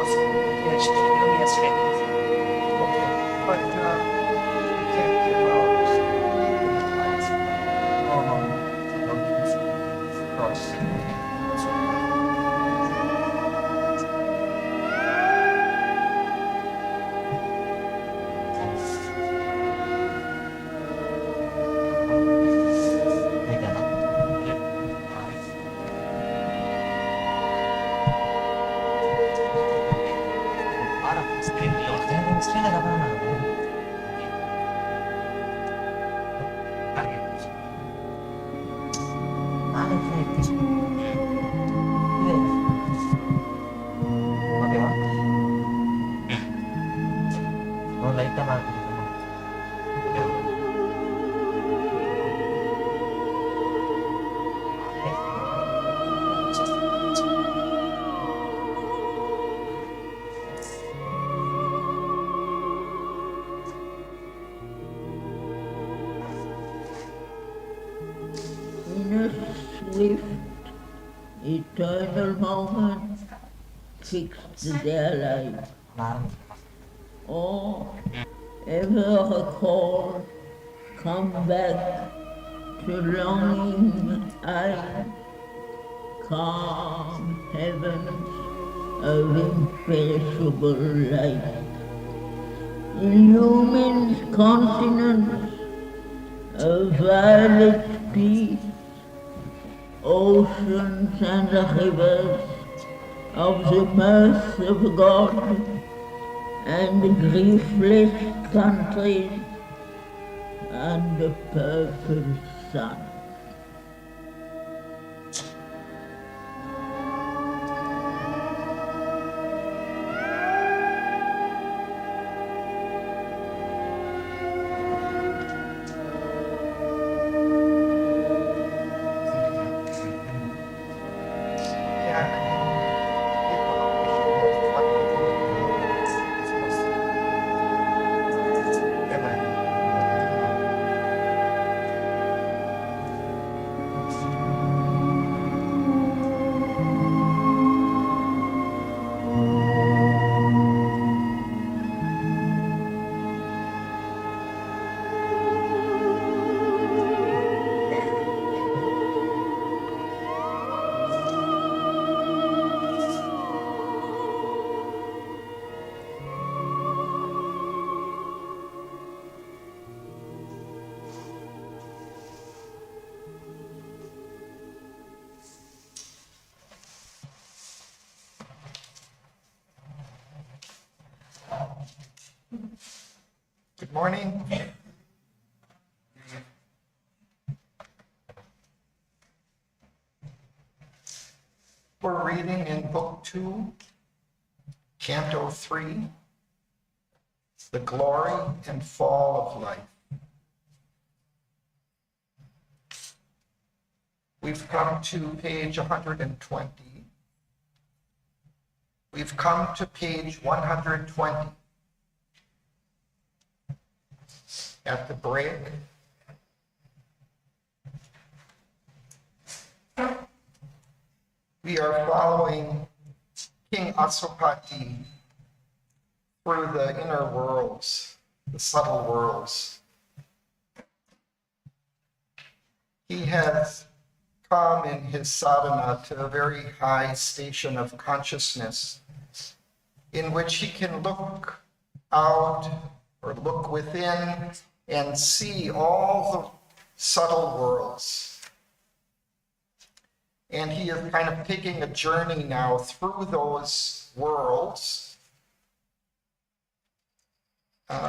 awesome. Yeah, she knew me yesterday. But you can't give out advice. Oh, no. Of course. Teka lang. Parang screen yun. Kaya screen na naman ako. Okay ba? Oh, light ka natin. In a swift, eternal moment fixed their life, or ever recall, come back to longing eyes, calm heavens of imperishable light, illumined continents of violet peace, oceans and rivers of the mirth of God, and griefless countries and the purple sun. Yeah, people appreciate what they do. Good morning. We're reading in Book 2, Canto 3, The Glory and Fall of Life. We've come to page 120. We've come to page 120. At the break, we are following King Asopati through the inner worlds, the subtle worlds. He has come in his sadhana to a very high station of consciousness in which he can look out or look within and see all the subtle worlds. And he is kind of taking a journey now through those worlds,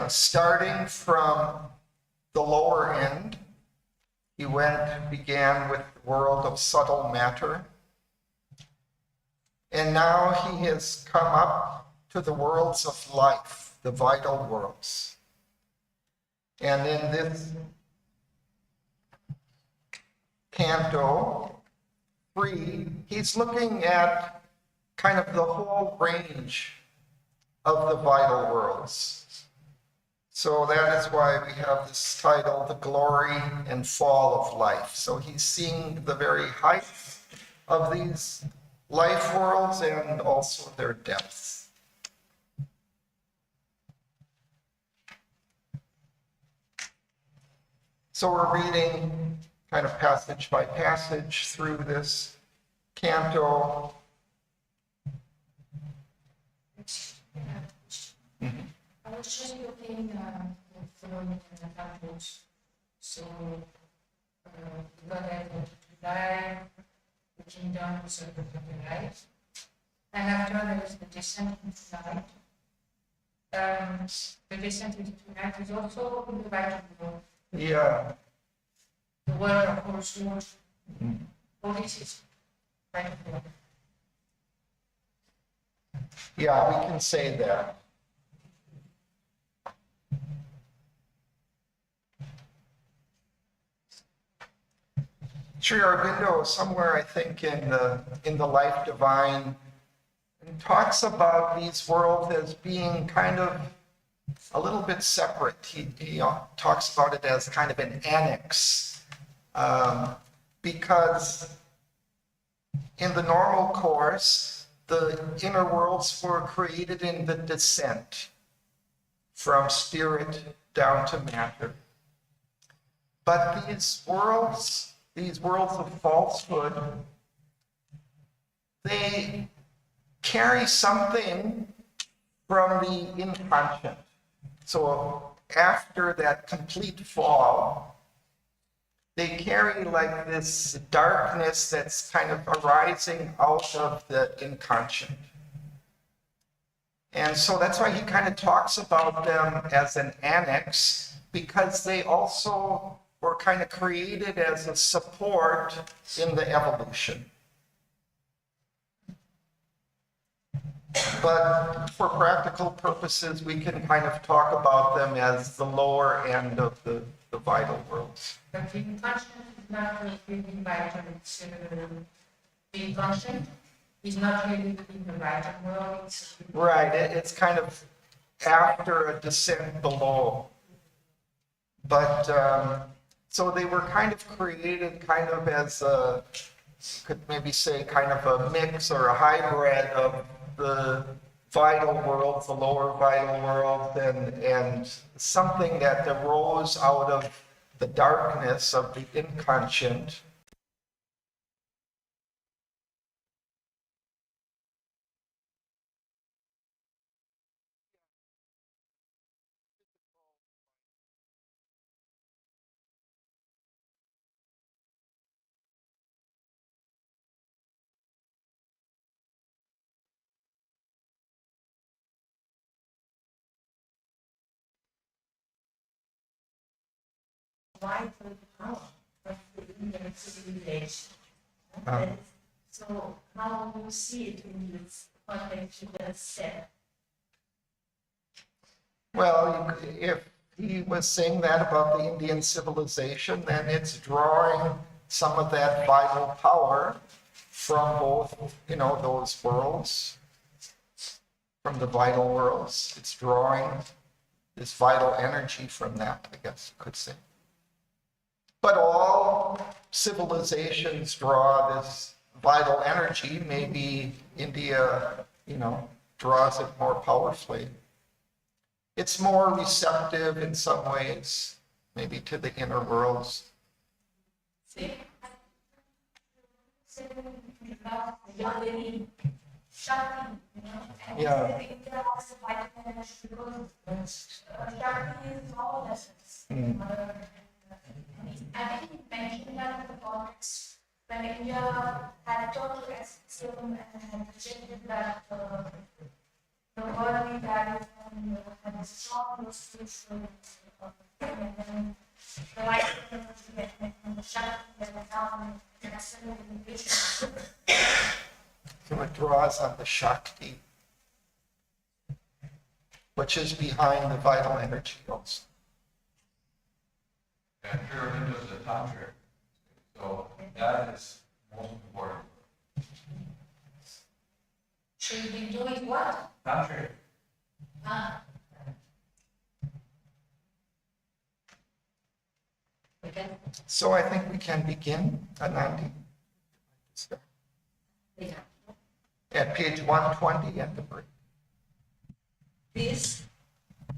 starting from the lower end. He began with the world of subtle matter. And now he has come up to the worlds of life, the vital worlds. And in this Canto 3, he's looking at kind of the whole range of the vital worlds. So that is why we have this title, The Glory and Fall of Life. So he's seeing the very heights of these life worlds and also their depths. So we're reading kind of passage by passage through this canto. I was just looking for the cantos. So, God had to die, the kingdoms of the light. And after there is the descent into night. The descent into night is also in the right of the Lord. Yeah. The word of course, Lord. All this is right of the Lord. Yeah, we can say that. Sri Aurobindo, somewhere I think in the Life Divine, talks about these worlds as being kind of a little bit separate. He talks about it as kind of an annex, because in the normal course, the inner worlds were created in the descent from spirit down to matter. But these worlds of falsehood, they carry something from the inconscient. So after that complete fall, they carry like this darkness that's kind of arising out of the inconscient. And so that's why he kind of talks about them as an annex, because they also were kind of created as a support in the evolution. But for practical purposes, we can kind of talk about them as the lower end of the vital worlds. But the inconscient is not really vital. It's the inconscient is not really in the vital world. It's Right, it's kind of after a descent below. But so they were kind of created kind of as a, could maybe say kind of a mix or a hybrid of the vital worlds, the lower vital world, and something that arose out of the darkness of the inconscient. vital power of the Indian civilization. So how you see it in this context you just said? Well, if he was saying that about the Indian civilization, then it's drawing some of that vital power from both, those worlds, from the vital worlds. It's drawing this vital energy from that, I guess you could say. But all civilizations draw this vital energy. Maybe India, draws it more powerfully. It's more receptive in some ways, maybe to the inner worlds. See? Yeah. I think you mentioned that in the context when India had total asceticism and rejected that the worldly values and strong spiritual and then the light and the shadow that was down and accelerating vision. So it draws on the Shakti, which is behind the vital energy also. And pyramid is a tantric, so that is most important. Should we do it what? Tantric. Okay. So I think we can begin, Anandi. Yeah. At page 120 at the break. This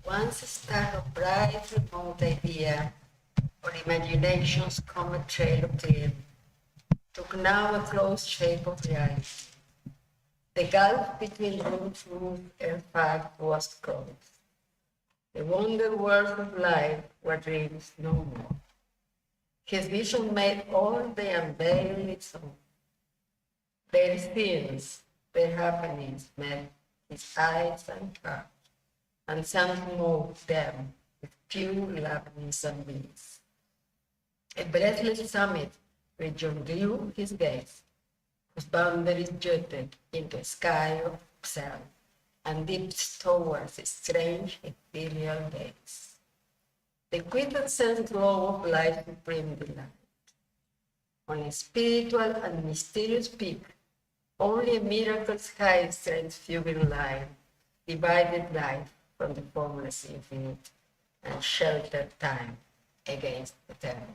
once start of bright remote idea or imagination's comet trail of dream, took now a close shape of reality. The gulf between truth and fact was closed. The wonder world of life were dreams no more. His vision made all the unveil its own. Their scenes, their happenings met his eyes and heart, and something moved them with pure loveliness and bliss. A breathless summit region drew his gaze, whose boundaries jutted into a sky of self and dipped towards a strange ethereal gaze. The quintessence glow of life supreme delight. On a spiritual and mysterious peak, only a miracle's high transfiguring line divided life from the formless infinite and sheltered time against eternity.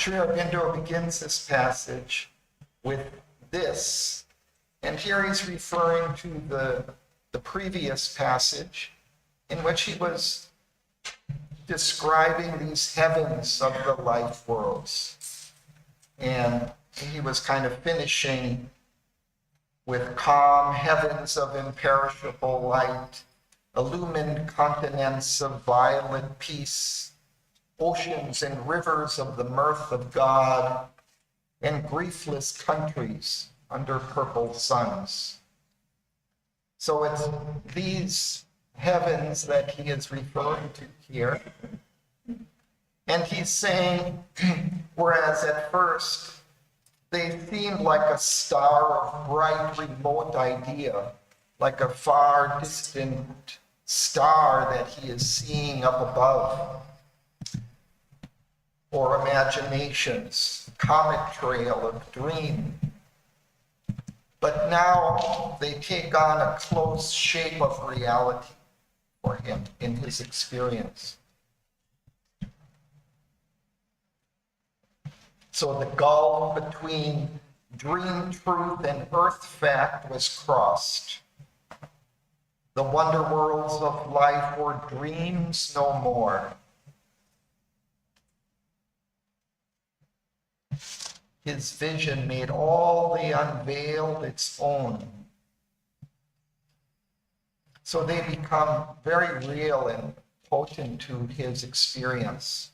Sri Aurobindo begins this passage with this, and here he's referring to the previous passage in which he was describing these heavens of the life worlds. And he was kind of finishing with calm heavens of imperishable light, illumined continents of violet peace, oceans and rivers of the mirth of God, and griefless countries under purple suns. So it's these heavens that he is referring to here. And he's saying, whereas at first they seemed like a star of bright, remote idea, like a far distant star that he is seeing up above, or imagination's comet trail of dream. But now they take on a close shape of reality for him in his experience. So the gulf between dream truth and earth fact was crossed. The wonder worlds of life were dreams no more. His vision made all they unveiled its own. So they become very real and potent to his experience.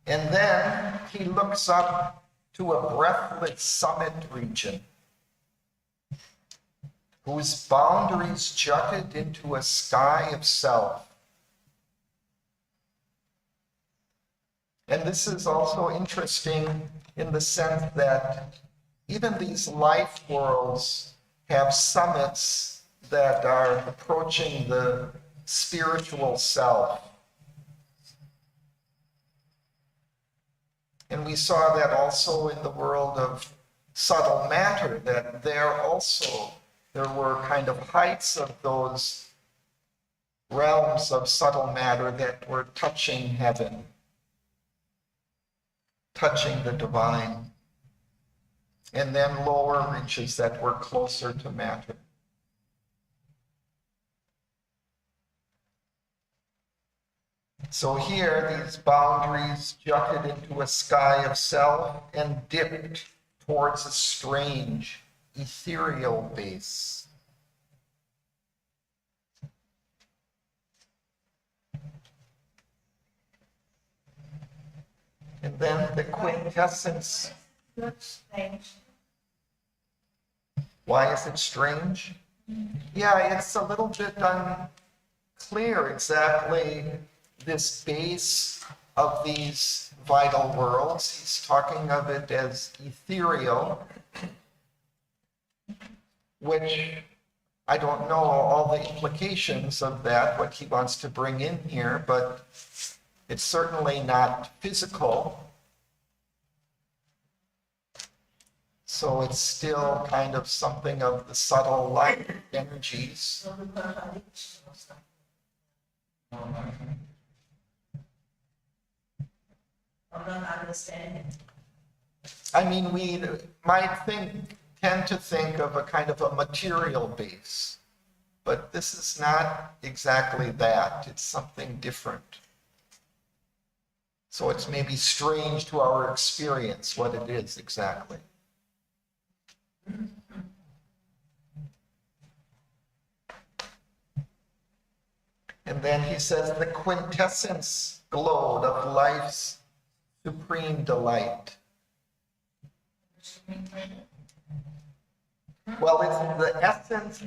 And then he looks up to a breathless summit region whose boundaries jutted into a sky of self. And this is also interesting in the sense that even these life worlds have summits that are approaching the spiritual self. And we saw that also in the world of subtle matter, that there were kind of heights of those realms of subtle matter that were touching heaven, touching the divine, and then lower reaches that were closer to matter. So here, these boundaries jutted into a sky of self and dipped towards a strange, ethereal base. And then the quintessence. Looks strange. Why is it strange? Yeah, it's a little bit unclear exactly this base of these vital worlds. He's talking of it as ethereal, which I don't know all the implications of that, what he wants to bring in here, but it's certainly not physical. So it's still kind of something of the subtle light energies. I'm not understanding. I mean, we might tend to think of a kind of a material base, but this is not exactly that. It's something different. So it's maybe strange to our experience what it is exactly. And then he says the quintessence glowed of life's supreme delight. Well, it's the essence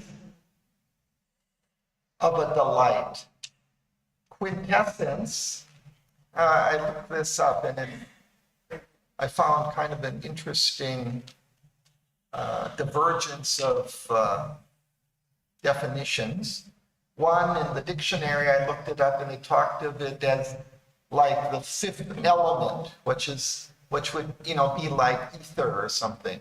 of a delight. Quintessence, I looked this up and I found kind of an interesting divergence of definitions. One, in the dictionary, I looked it up and they talked of it as like the fifth element, which would, be like ether or something.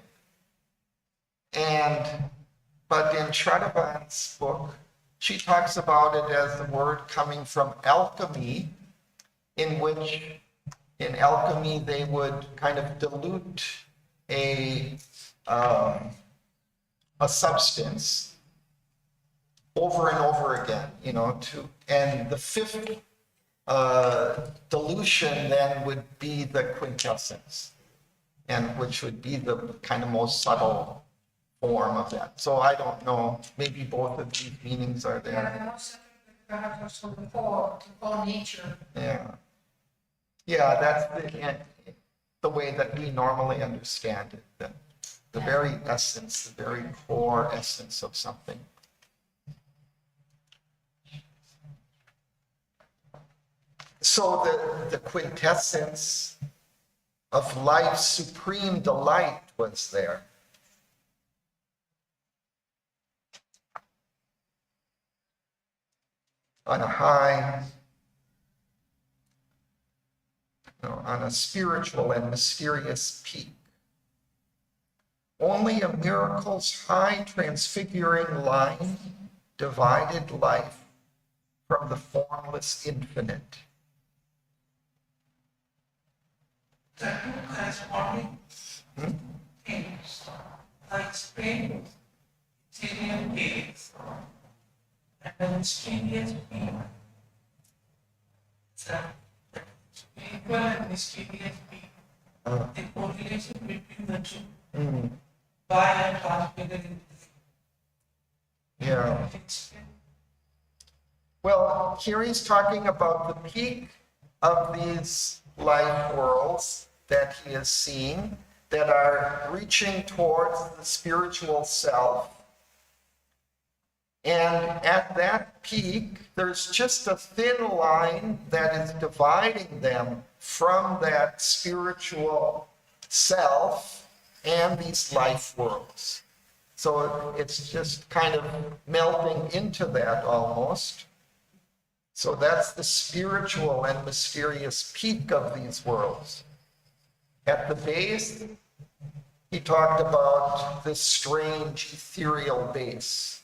But in Shraddhavan's book, she talks about it as the word coming from alchemy, in which in alchemy they would kind of dilute a substance over and over again, and the fifth dilution then would be the quintessence, and which would be the kind of most subtle form of that. So I don't know, maybe both of these meanings are Yeah, there. and also perhaps also the core nature. Yeah, that's the way that we normally understand it, the very essence, the very core essence of something. So the quintessence of life's supreme delight was there. On a high, on a spiritual and mysterious peak. Only a miracle's high transfiguring line divided life from the formless infinite. That corresponding things like spring, Syrian days, and the mysterious being. The spiritual and mysterious being. The correlation between the two. By and transfiguring. Yeah. Well, here he's talking about the peak of these life worlds that he is seeing that are reaching towards the spiritual self. And at that peak, there's just a thin line that is dividing them from that spiritual self and these life worlds. So it's just kind of melting into that almost. So that's the spiritual and mysterious peak of these worlds. At the base, he talked about this strange ethereal base.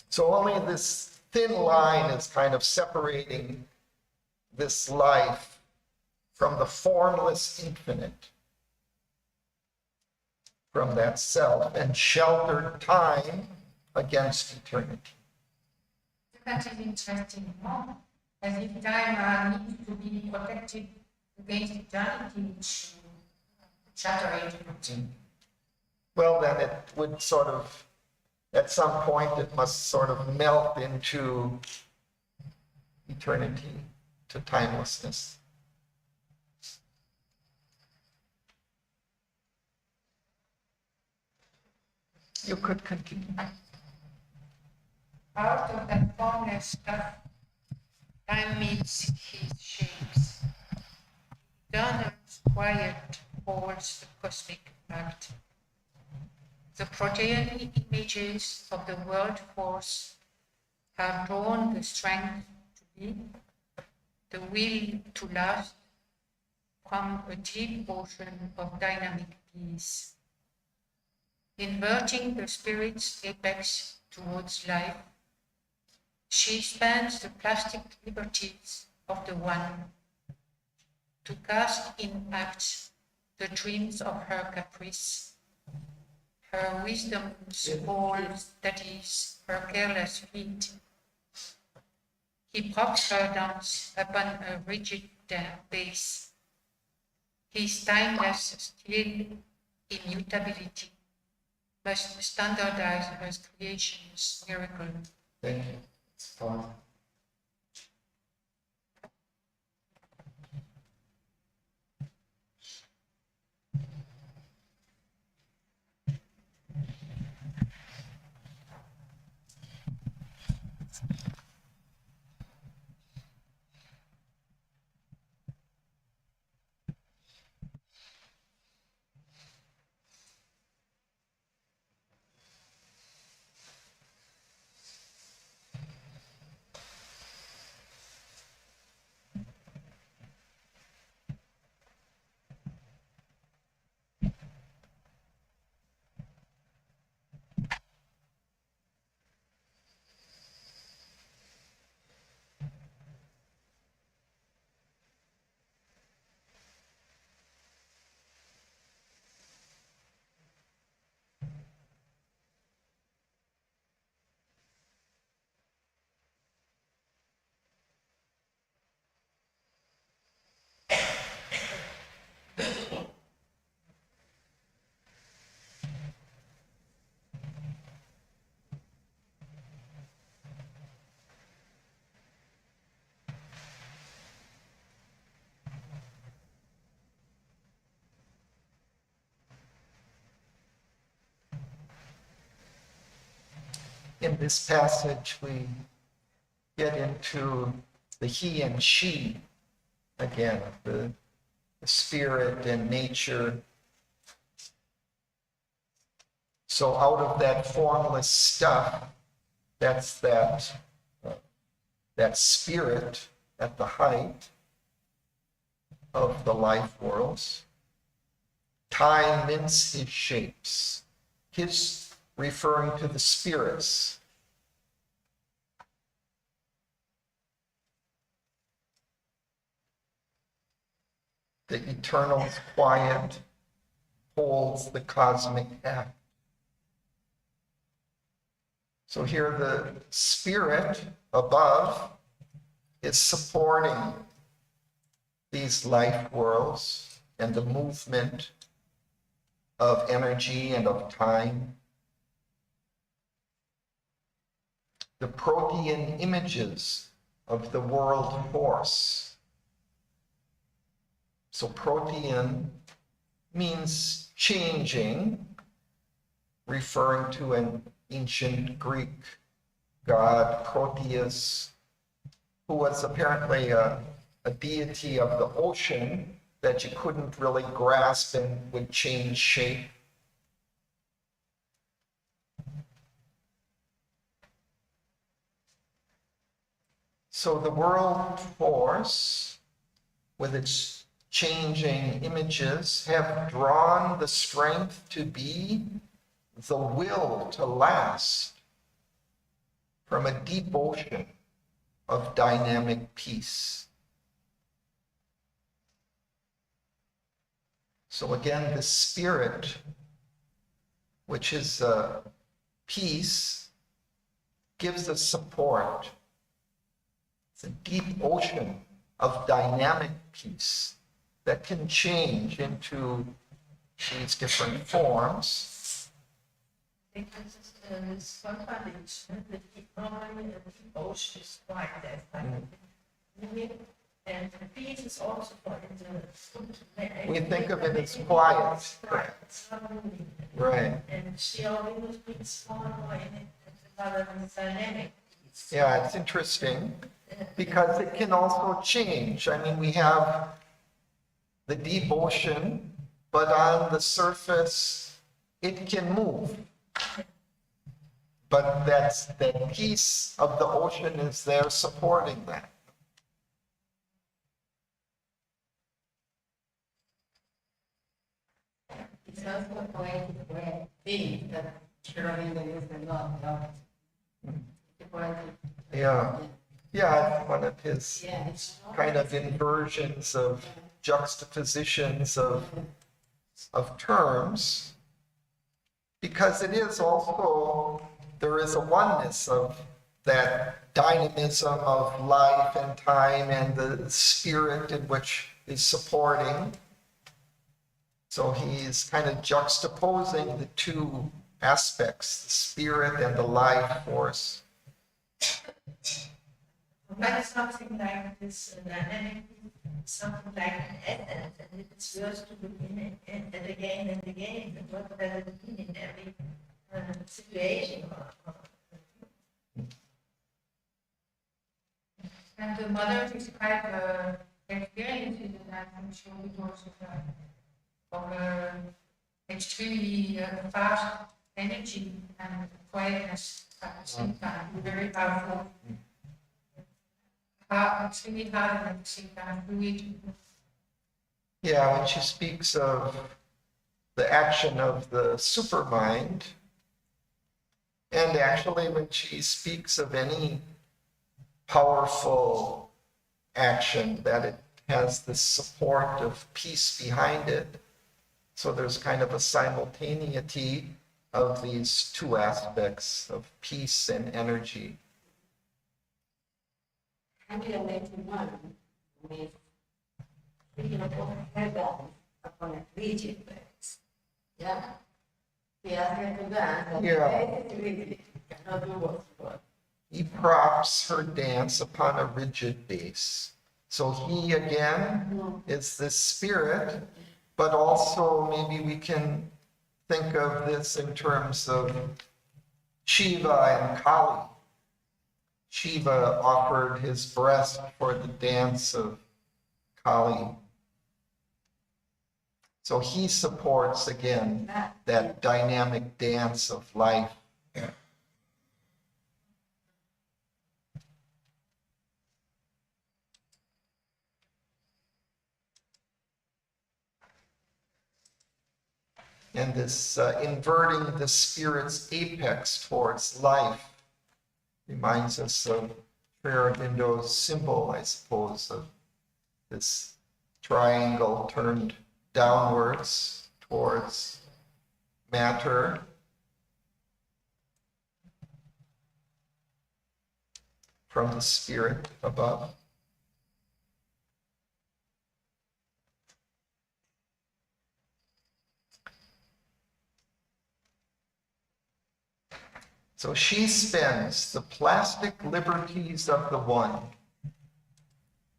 So only this thin line is kind of separating this life from the formless infinite, from that self, and sheltered time against eternity. That is interesting, no? As if time needs to be protected against eternity, which shatter it. Well, then it would sort of at some point it must sort of melt into eternity, to timelessness. You could continue. Out of that formless stuff, time meets his shapes. Eternal quiet holds the cosmic act. The protean images of the world force have drawn the strength to be, the will to last, from a deep ocean of dynamic peace. Inverting the spirit's apex towards life, she spans the plastic liberties of the one to cast in acts the dreams of her caprice, her wisdom's all that is her careless feet. He props her dance upon a rigid base, his timeless still immutability must standardize her creation's miracle. Thank you. It's fine. In this passage, we get into the he and she again, the spirit and nature. So out of that formless stuff, that's that spirit at the height of the life worlds. Time mints his shapes. His referring to the spirits. The eternal quiet holds the cosmic act. So here the spirit above is supporting these life worlds and the movement of energy and of time. The protean images of the world force. So protean means changing, referring to an ancient Greek god, Proteus, who was apparently a deity of the ocean that you couldn't really grasp and would change shape. So the world force, with its changing images, have drawn the strength to be, the will to last, from a deep ocean of dynamic peace. So again, the spirit, which is peace, gives us support. It's a deep ocean of dynamic peace that can change into these different forms. Inconsistent. this contradiction, the deep ocean is quiet, and the peace is also quiet. We think of it as quiet. Correct. Right. And she always speaks more in it, rather than dynamic. Yeah, it's interesting because it can also change. I mean, we have the deep ocean, but on the surface, it can move. But that piece of the ocean is there supporting that. It's also a poetic way thing that Auroville used a lot of. Yeah. Yeah, it's one of his Yeah, it's kind of inversions of juxtapositions of terms, because it is also, there is a oneness of that dynamism of life and time and the spirit in which is supporting. So he's kind of juxtaposing the two aspects, the spirit and the life force. But something like this dynamic, something like an essence, and it's yours to begin and again and again, and what does it mean in every situation? And the mother described her experiences that I think she was of extremely fast energy and quietness at the same time, very powerful. Extremely hard and at the same time fluid. Yeah, when she speaks of the action of the supermind, and actually when she speaks of any powerful action, that it has this support of peace behind it. So there's kind of a simultaneity of these two aspects of peace and energy. 181 with speaking of heaven upon a rigid base. Yeah? He asked her to dance, and Yeah. the base is rigid. Cannot do what. He props her dance upon a rigid base. So he again is this spirit, but also maybe we can think of this in terms of Shiva and Kali. Shiva offered his breast for the dance of Kali. So he supports again that dynamic dance of life. And this inverting the spirit's apex towards life reminds us of Sri Aurobindo's symbol, I suppose, of this triangle turned downwards towards matter. From the spirit above. So she spends the plastic liberties of the one.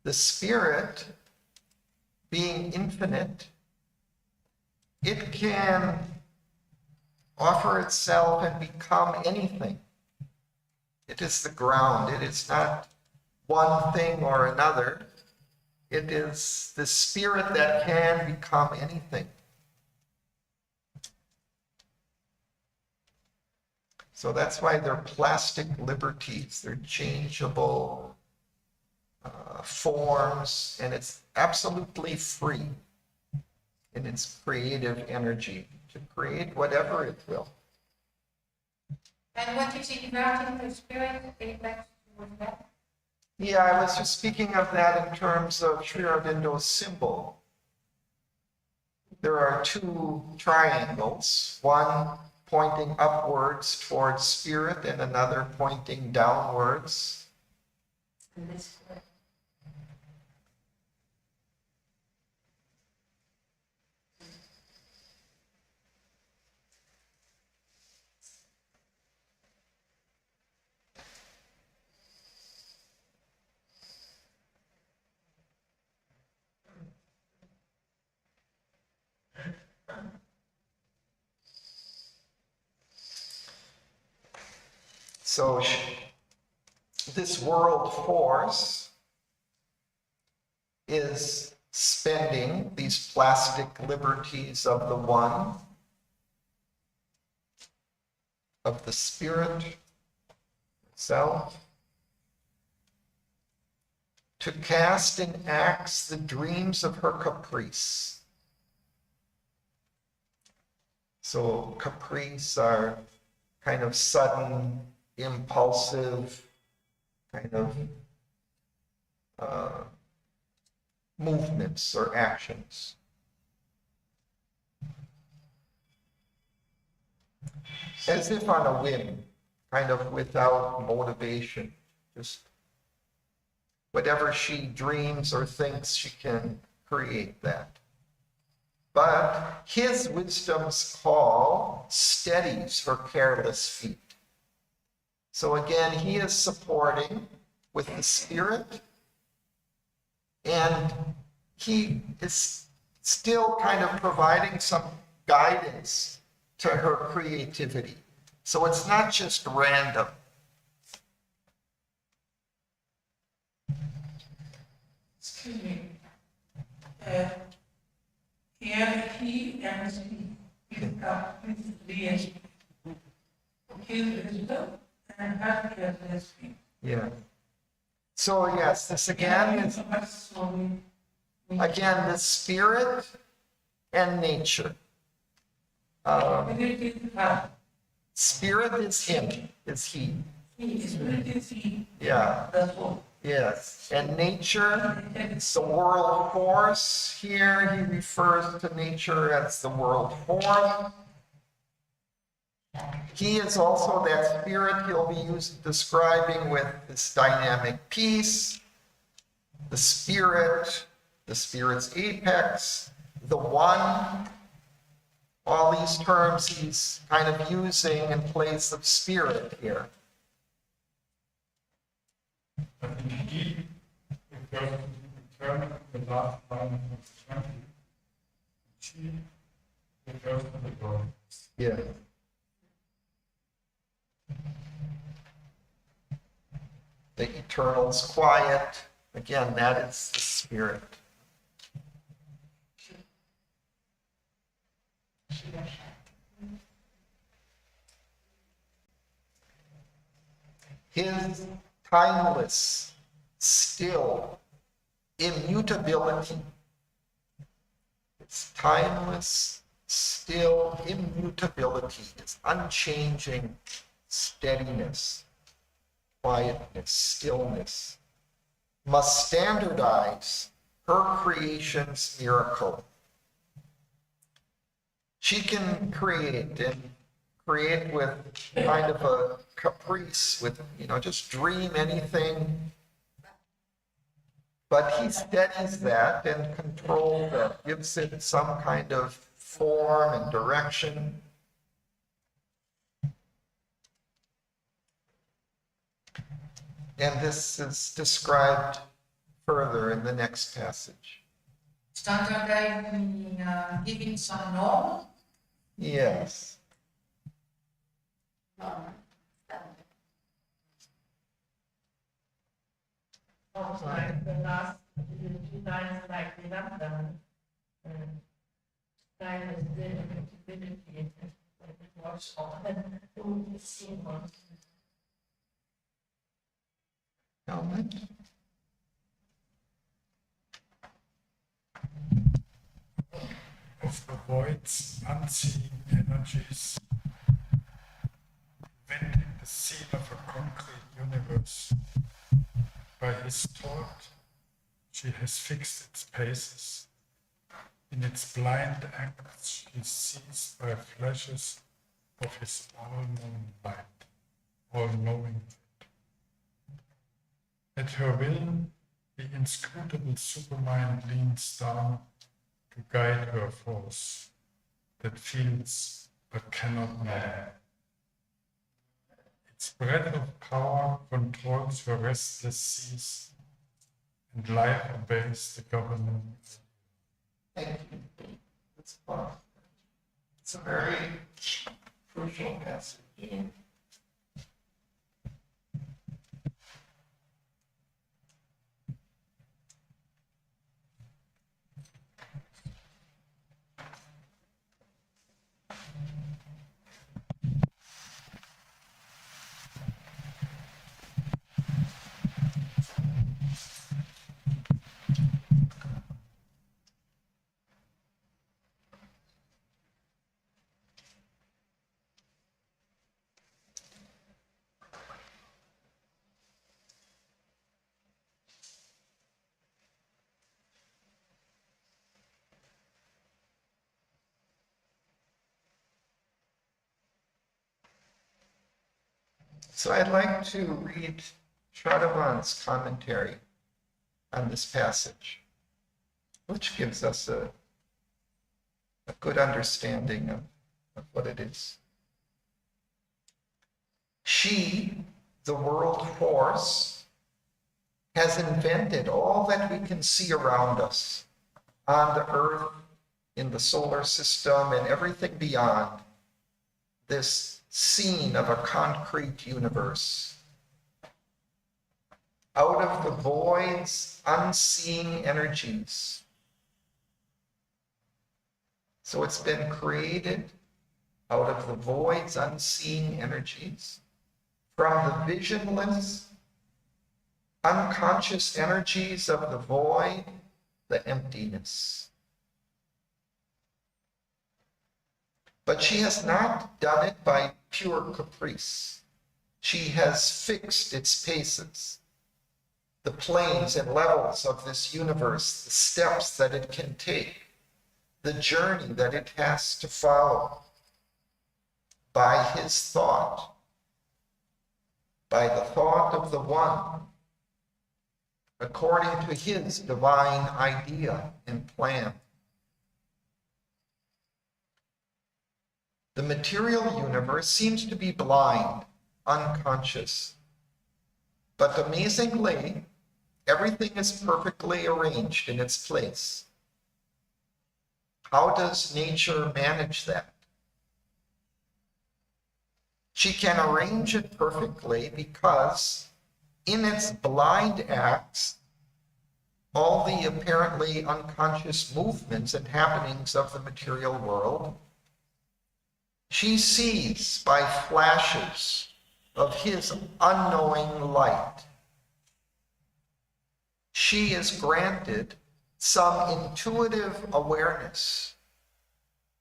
The spirit, being infinite, it can offer itself and become anything. It is the ground. It is not one thing or another. It is the spirit that can become anything. So that's why they're plastic liberties. They're changeable forms, and it's absolutely free in its creative energy to create whatever it will. And what is inverting the spirit apex towards that? Yeah, I was just speaking of that in terms of Sri Aurobindo's symbol. There are two triangles, one pointing upwards towards spirit and another pointing downwards. And this way. So this world force is spending these plastic liberties of the one, of the spirit itself, to cast in acts the dreams of her caprice. So caprice are kind of sudden, impulsive, kind of movements or actions. As if on a whim, kind of without motivation, just whatever she dreams or thinks, she can create that. But his wisdom's call steadies her careless feet. So again, he is supporting with the spirit, and he is still kind of providing some guidance to her creativity. So it's not just random. Excuse me. Here he and she become with the his wisdom and her careless feet. Yeah. So yes, this again is the spirit and nature. Spirit is him, is he. Spirit is he. Yeah. That's all. Yes. And nature, it's the world force. Here he refers to nature as the world force. He is also that spirit he'll be describing with this dynamic piece, the spirit's apex, the one. All these terms he's kind of using in place of spirit here. But indeed, it goes to return to the last line of 20. She refers to the God. Yeah. The eternal's quiet. Again, that is the spirit. His timeless, still immutability. It's timeless, still immutability. It's unchanging steadiness, quietness, stillness. Must standardize her creation's miracle. She can create with kind of a caprice, with, just dream anything. But he steadies that and controls that, gives it some kind of form and direction. And this is described further in the next passage. Standardizing, giving some norm. Yes. Also, like the last two lines, like the Lambda, time is the immutability, like it was on the symbol. Helmet. Of the void's unseen energies, inventing the seal of a concrete universe. By his thought, she has fixed its paces. In its blind acts, she sees by flashes of his all-knowing light, all-knowing light. At her will, the inscrutable supermind leans down to guide her force that feels but cannot know. Its breath of power controls her restless seas, and life obeys the government. Thank you. It's a very crucial passage. Yeah. So I'd like to read Shraddhavan's commentary on this passage, which gives us a good understanding of what it is. She, the world force, has invented all that we can see around us on the earth, in the solar system, and everything beyond this scene of a concrete universe. Out of the void's unseen energies. So it's been created out of the void's unseen energies, from the visionless, unconscious energies of the void, the emptiness. But she has not done it by pure caprice. She has fixed its paces, the planes and levels of this universe, the steps that it can take, the journey that it has to follow by his thought, by the thought of the One, according to his divine idea and plan. The material universe seems to be blind, unconscious, but amazingly, everything is perfectly arranged in its place. How does nature manage that? She can arrange it perfectly because in its blind acts, all the apparently unconscious movements and happenings of the material world, she sees by flashes of his unknowing light. She is granted some intuitive awareness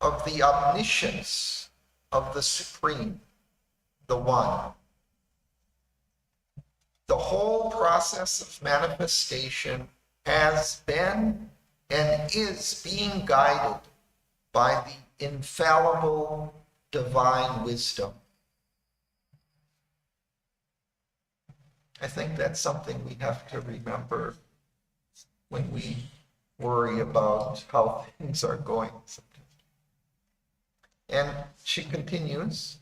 of the omniscience of the Supreme, the One. The whole process of manifestation has been and is being guided by the infallible divine wisdom. I think that's something we have to remember when we worry about how things are going. And she continues,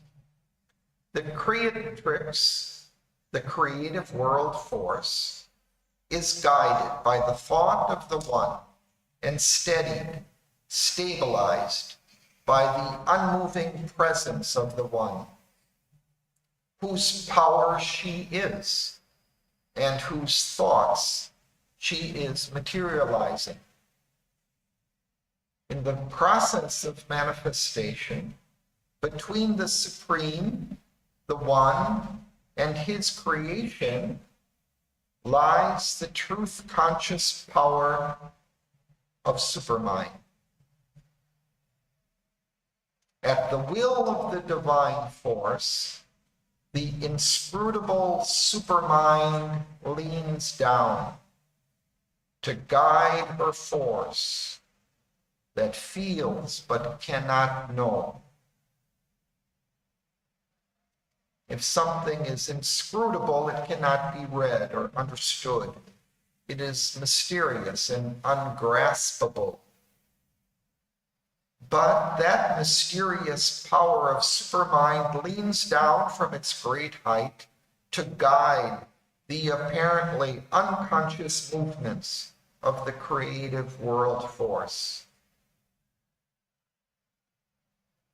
the creatrix, the creative world force, is guided by the thought of the One and steadied, stabilized by the unmoving presence of the One, whose power she is and whose thoughts she is materializing. In the process of manifestation, between the Supreme, the One, and his creation, lies the truth conscious power of supermind. At the will of the divine force, the inscrutable supermind leans down to guide her force that feels but cannot know. If something is inscrutable, it cannot be read or understood. It is mysterious and ungraspable. But that mysterious power of supermind leans down from its great height to guide the apparently unconscious movements of the creative world force.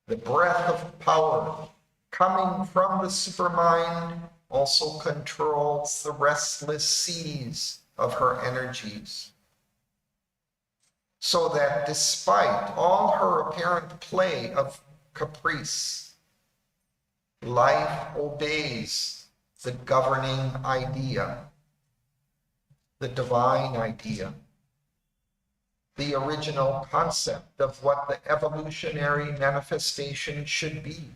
The breath of power coming from the supermind also controls the restless seas of her energies, so that despite all her apparent play of caprice, life obeys the governing idea, the divine idea, the original concept of what the evolutionary manifestation should be,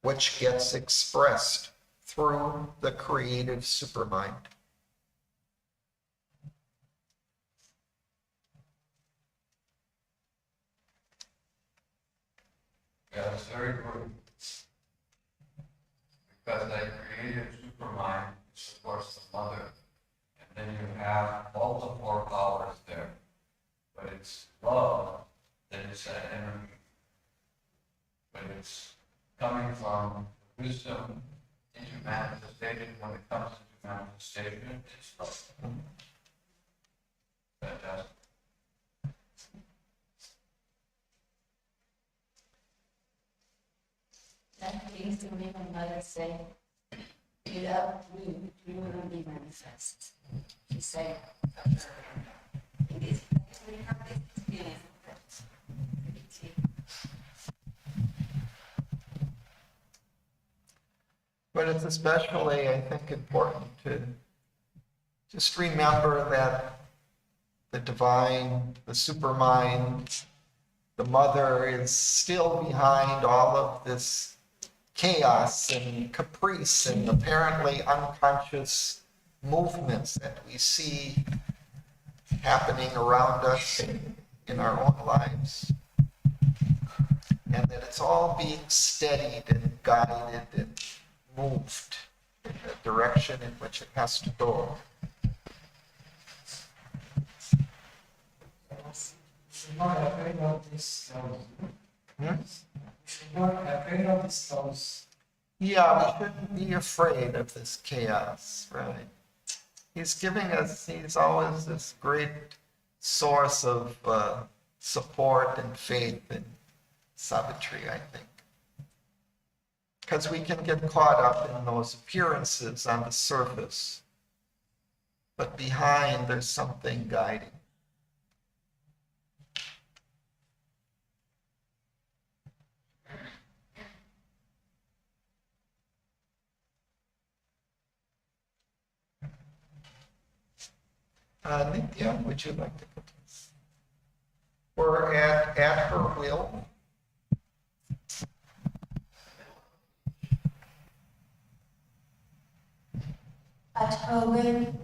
which gets expressed through the creative supermind. Yeah, it's very good. because I created Supermind, which supports the mother. And then you have all the four powers there. But it's love that is that energy. But it's coming from wisdom into manifestation. When it comes into manifestation, it's love. Fantastic. That brings to me when mother said, without me, you will be manifest. She said, it is, we have this experience of that. But it's especially, I think, important to just remember that the divine, the supermind, the mother is still behind all of this chaos and caprice and apparently unconscious movements that we see happening around us in our own lives. And that it's all being steadied and guided and moved in the direction in which it has to go. Not afraid of this stones. Hmm? Not afraid of the stones. Yeah, we shouldn't be afraid of this chaos, right? He's giving us, he's always this great source of support and faith in Savitri, I think. Because we can get caught up in those appearances on the surface, but behind there's something guiding. Nitya, would you like to put this? We're at her will. At her will,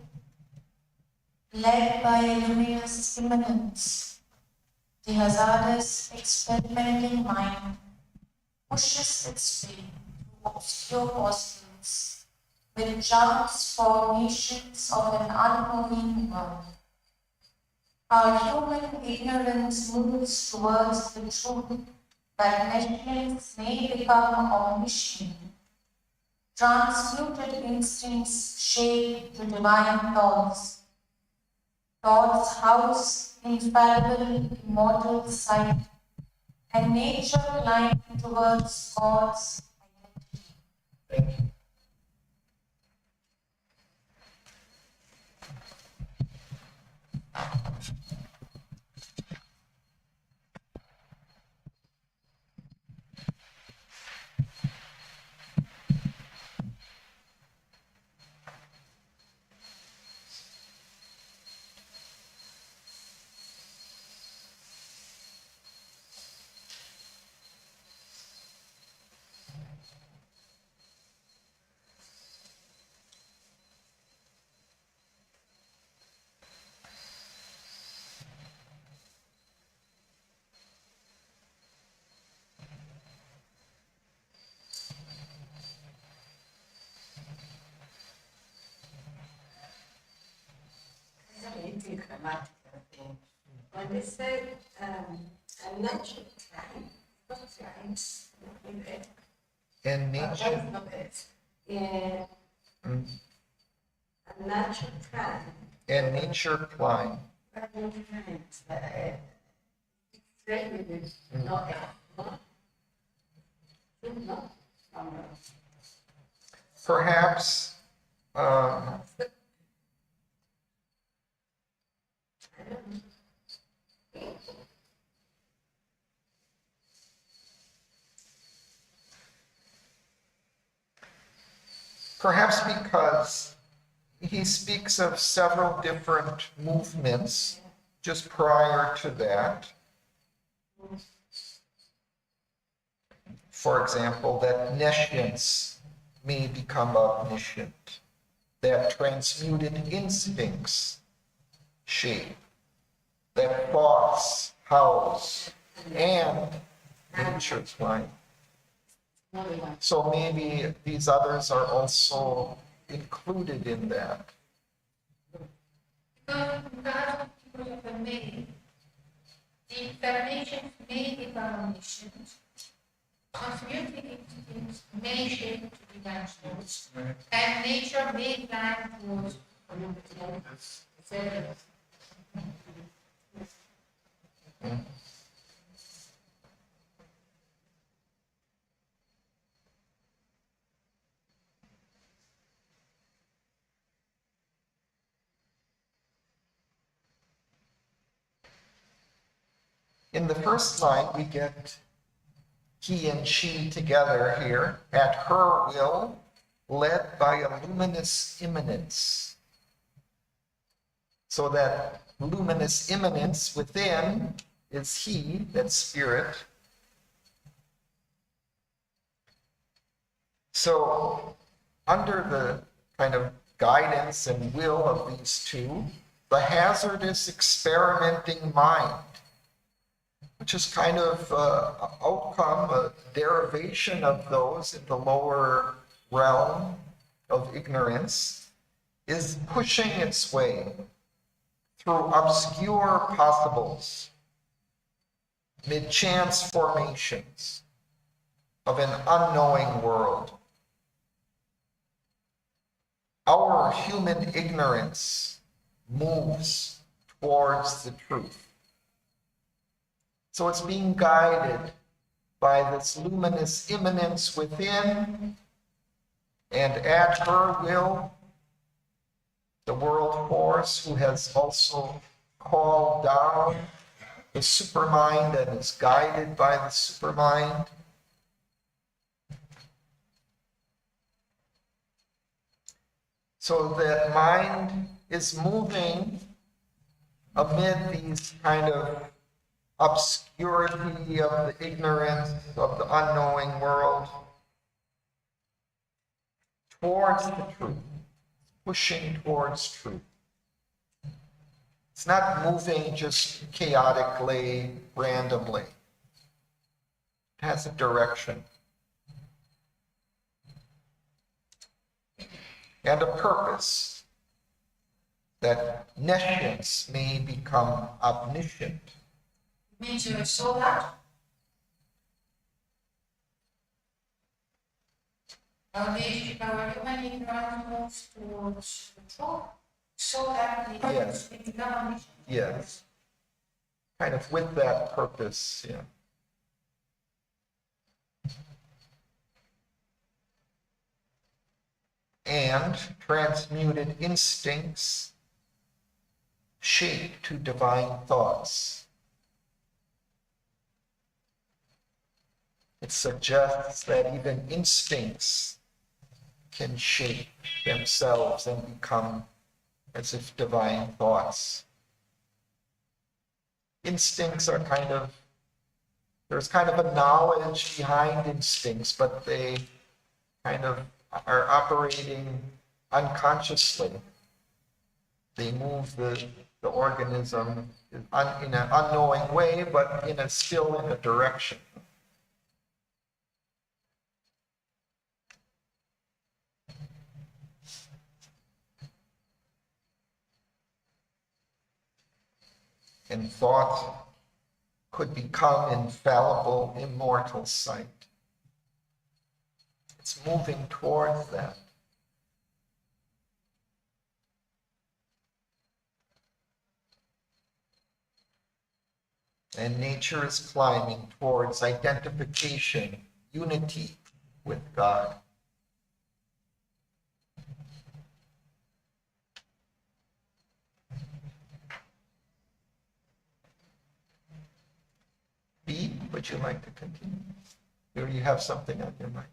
led by a luminous immanence, the hazardous experimenting mind pushes its way through obscure porcelains with transformations of an unknowing world. Our human ignorance moves towards the truth that machines may become omniscient. Transmuted instincts shape the divine thoughts. Thoughts house infallible, immortal sight, and nature climb towards God's identity. Thank you. It's a grammatical thing. When they say a natural crime, not crimes, in it. And nature. Not it. Yeah. Mm. A natural crime. And nature climb. But no crimes. It's regulated, not no. Perhaps perhaps because he speaks of several different movements just prior to that. For example, that nescience may become omniscient, that transmuted instincts shape, that thoughts house, and nature's mind. So maybe these others are also included in that. Because people have made the incarnations may be omniscient, transmuting entities may shape to dimensions, and nature may climb towards In the first line, we get he and she together here, at her will, led by a luminous immanence. So that luminous immanence within is he, that spirit. So under the kind of guidance and will of these two, the hazardous experimenting mind, which is kind of outcome, a derivation of those in the lower realm of ignorance, is pushing its way through obscure possibles, mid-chance formations of an unknowing world. Our human ignorance moves towards the truth. So it's being guided by this luminous immanence within, and at her will, the world force who has also called down the supermind and is guided by the supermind. So that mind is moving amid these kind of obscurity of the ignorance of the unknowing world towards the truth, pushing towards truth. It's not moving just chaotically, randomly. It has a direction and a purpose, that nescience may become omniscient. means you saw that. Our human ignorance moves towards the truth, so that the Yes. we become omniscient. Yes. Kind of with that purpose, yeah. And transmuted instincts shape to divine thoughts. It suggests that even instincts can shape themselves and become as if divine thoughts. Instincts are there's kind of a knowledge behind instincts, but they kind of are operating unconsciously. They move the organism in an unknowing way, but still in a direction. And thought could become infallible, immortal sight. It's moving towards that. And nature is climbing towards identification, unity with God. B, would you like to continue? Or you have something on your mind?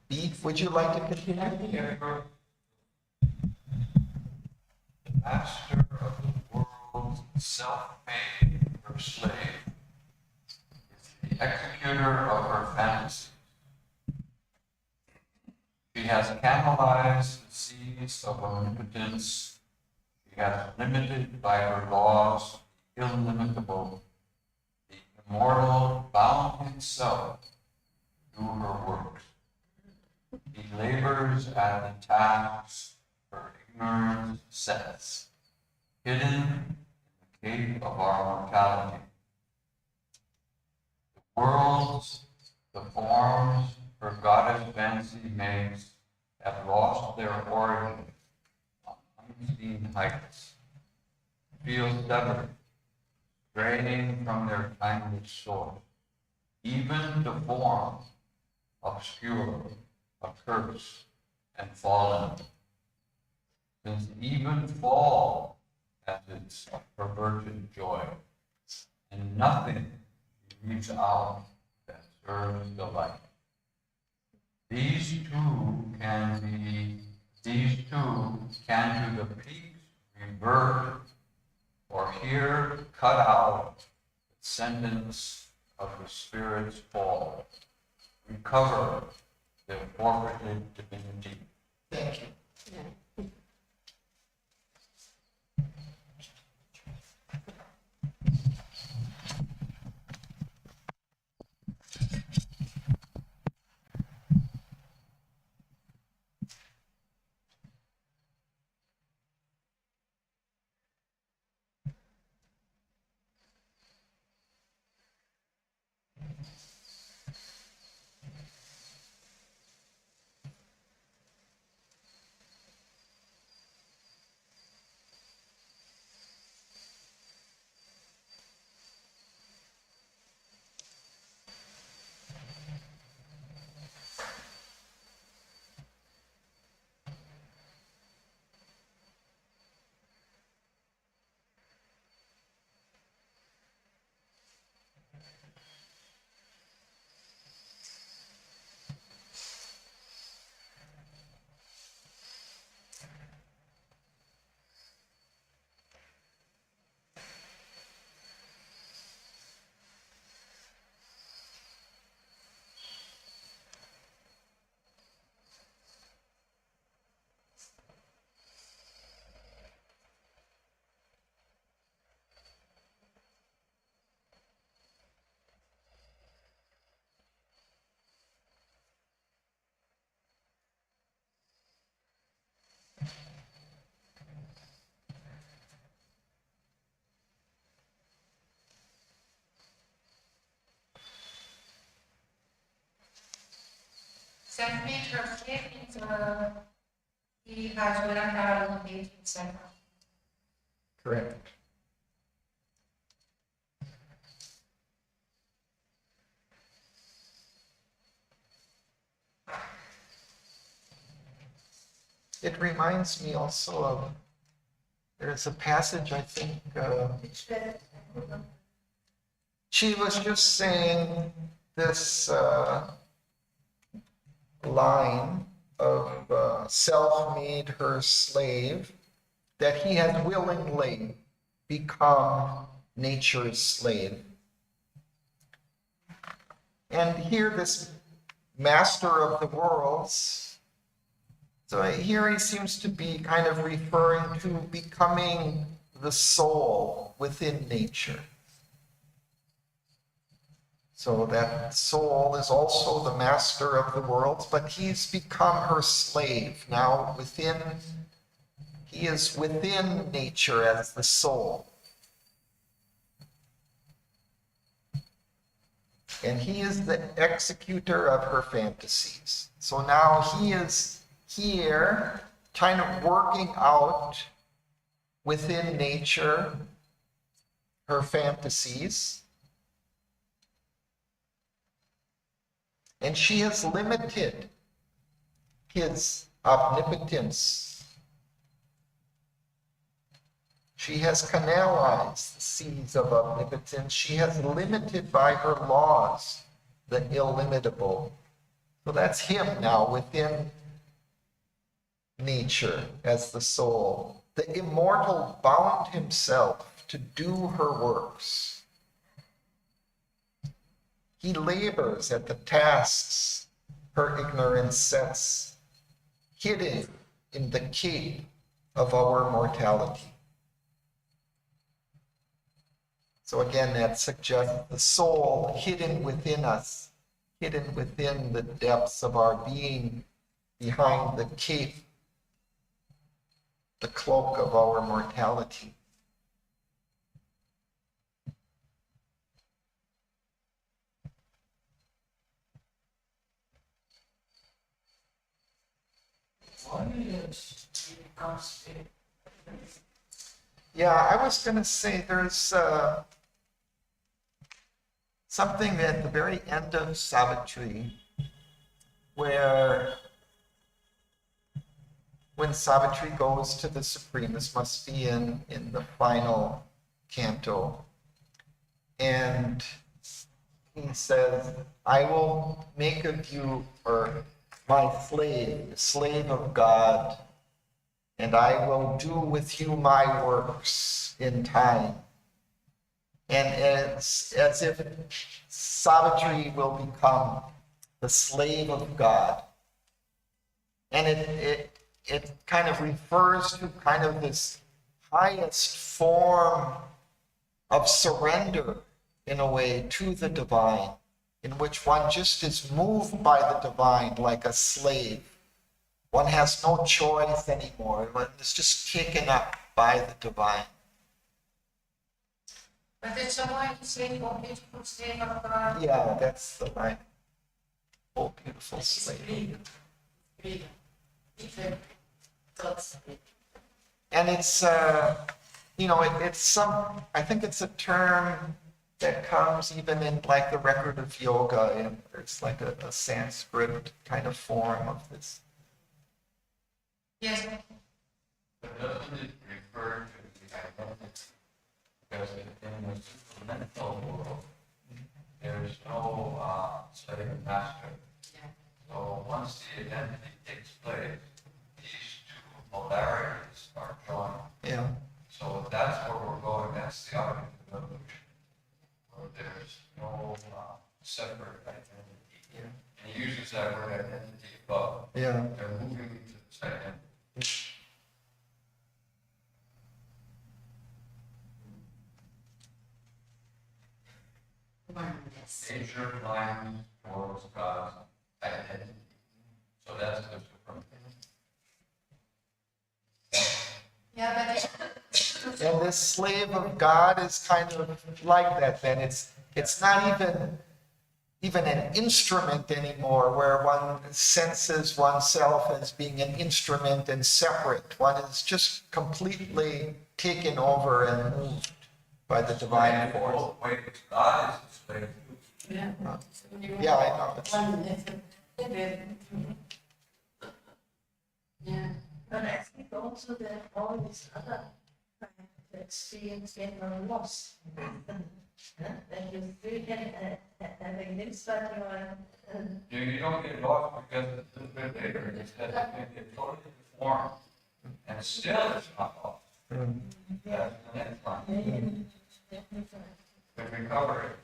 B, would you like to continue? The master of the world's self-made her slave is the executor of her fantasies. She has canalized the seas of omnipotence. She has limited by her laws the illimitable, the immortal, bound himself do her works. He labors at the tasks her ignorance sets, hidden in the cave of our mortality. The worlds, the forms her goddess fancy makes have lost their origin on unseen heights, feel severed, straying from their timeless source, even deformed, obscure, accursed, and fallen. Since even fall has its perverted joy, and nothing leaves out that serves delight. These two can to the peaks revert, or here cut out the sentence of the spirit's fall, recover their forfeited divinity. Thank you. Savitri vergeeft die haar zo lang daar heeft zijn. Correct. It reminds me also of, there's a passage, I think, she was just saying this line of self made her slave, that he has willingly become nature's slave. And here this master of the worlds, so here he seems to be kind of referring to becoming the soul within nature. So that soul is also the master of the worlds, but he's become her slave. Now he is within nature as the soul. And he is the executor of her fantasies. So now he is here, kind of working out within nature her fantasies. And she has limited his omnipotence. She has canalized the seas of omnipotence. She has limited by her laws the illimitable. So that's him now within nature as the soul. The immortal bound himself to do her works. He labors at the tasks her ignorance sets, hidden in the cave of our mortality. So again, that suggests the soul hidden within us hidden within the depths of our being, behind the cape, the cloak of our mortality. Why is it becomes Yeah, I was going to say there's something at the very end of Savitri where when Savitri goes to the Supreme, this must be in the final canto, and he says, I will make of you, or my slave, slave of God, and I will do with you my works in time. And it's as if Savitri will become the slave of God. And it kind of refers to kind of this highest form of surrender, in a way, to the divine, in which one just is moved by the divine like a slave. One has no choice anymore. One is just taken up by the divine. But it's a white slave or beautiful slave of God. Yeah, that's the line. Oh, beautiful It's slave. freedom. Freedom. Even God's freedom. And it's, it's some, I think it's a term that comes even in like the record of yoga, and it's like a Sanskrit kind of form of this. Yes. But doesn't it refer to the identity? Because in the supramental world, there is no slave and master. Yeah. So once the identity takes place, these two polarities are joined. Yeah. So that's where we're going. That's the object of evolution, where there's no separate identity. Yeah. And he uses that word identity above. Yeah. They're moving into this identity. Yes. Nature blind towards God's identity. So that's the supreme. Yeah, but And this slave of God is kind of like that then. It's not even an instrument anymore, where one senses oneself as being an instrument and separate. One is just completely taken over and moved by the divine force. Both ways, God is the slave. yeah. Yeah, I know. Yeah. But I think also that all these other kind of experience when you're lost. And you still can have a glimpse that you are You don't get lost because a little bit later, it's that you get totally deformed. And still it's not lost. That's the next line. But recover it.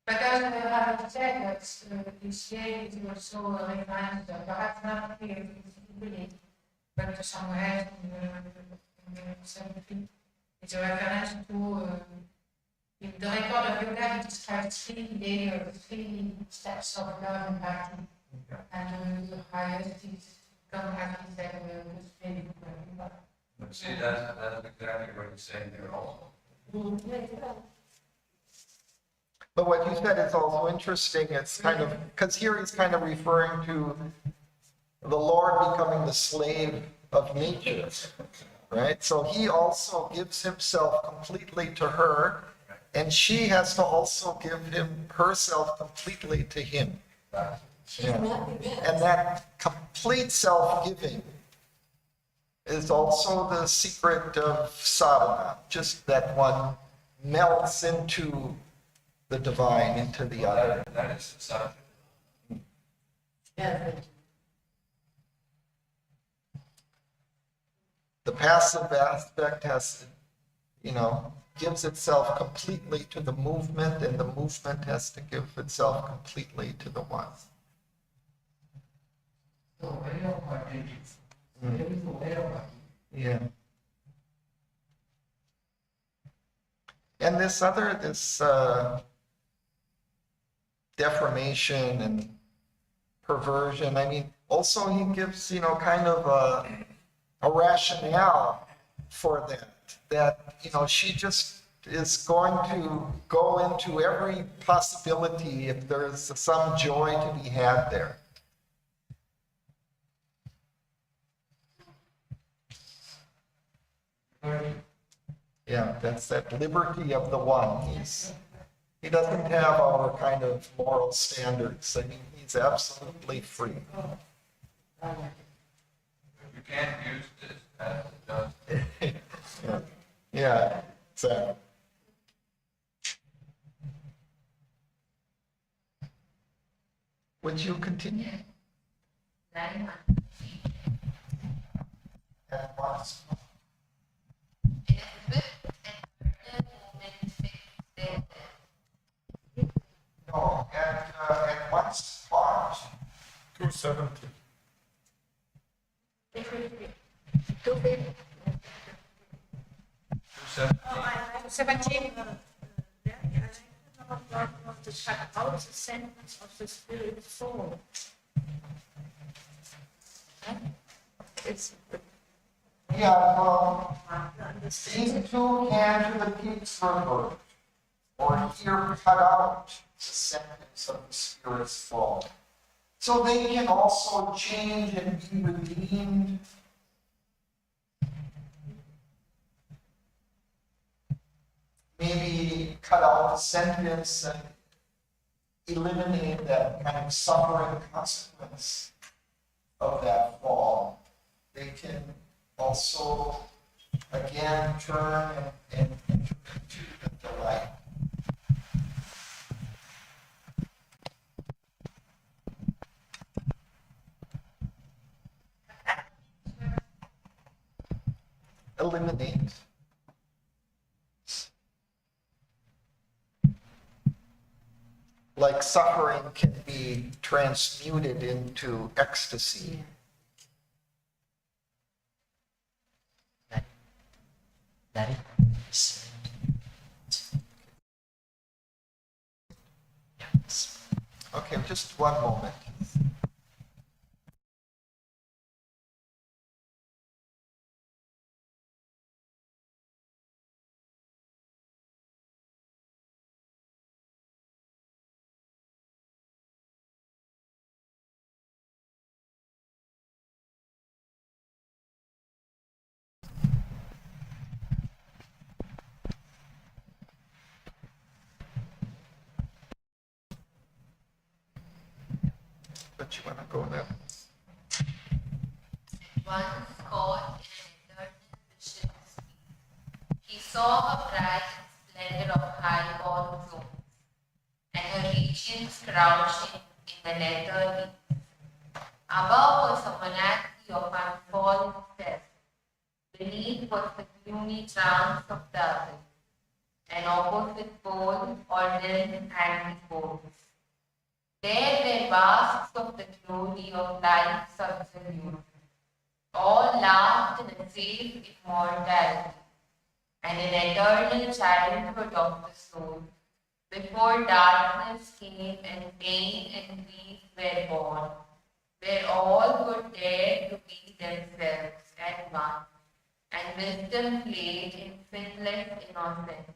But as we have said, that the state was so refined, perhaps not here really, but to somewhere in the 17th. It's a reference to in the record of yoga, it describes 3 layers, 3 steps of love and bhakti. And the highest is come bhakti that will speak. But see, that's exactly what he's saying there also. But what you said is also interesting. It's kind of, because here he's kind of referring to the Lord becoming the slave of nature, right? So he also gives himself completely to her, and she has to also give herself completely to him. Yeah. And that complete self-giving is also the secret of sadhana, just that one melts into the divine, into the other. That is the subject. Yeah. The passive aspect gives itself completely to the movement, and the movement has to give itself completely to the one. Yeah. And this deformation and perversion. I mean, also he gives, kind of a rationale for that, she just is going to go into every possibility if there's some joy to be had there. Yeah, that's that liberty of the one. He doesn't have our kind of moral standards. I mean, he's absolutely free. You can't use this as a judgment. Yeah, exactly. Would you continue? And once. No, at once part. 270. 17. God wants to cut out the sentence of the spirit's soul. It's Yeah, well, these two can to the peaks removed, or here cut out the sentence of the spirit's fall. So they can also change and be redeemed. Maybe cut out the sentence and eliminate that kind of suffering consequence of that fall. They can also, again, turn and enter into the delight. Eliminate. Like suffering can be transmuted into ecstasy. Daddy? Okay, just one moment. But you want to go there? Once caught in an eternal vision, he saw her bright splendor of high-born throne, and her regions crouching in the nether deep. Above was a monarchy of unfallen steps. Beneath was the gloomy trance of the others, an opposite pole or realm antipodes. There were basks of the glory of life's absolute. All laughed in a safe immortality, and an eternal childhood of the soul, before darkness came and pain and grief were born, where all could dare to be themselves at one, and wisdom played in sinless innocence,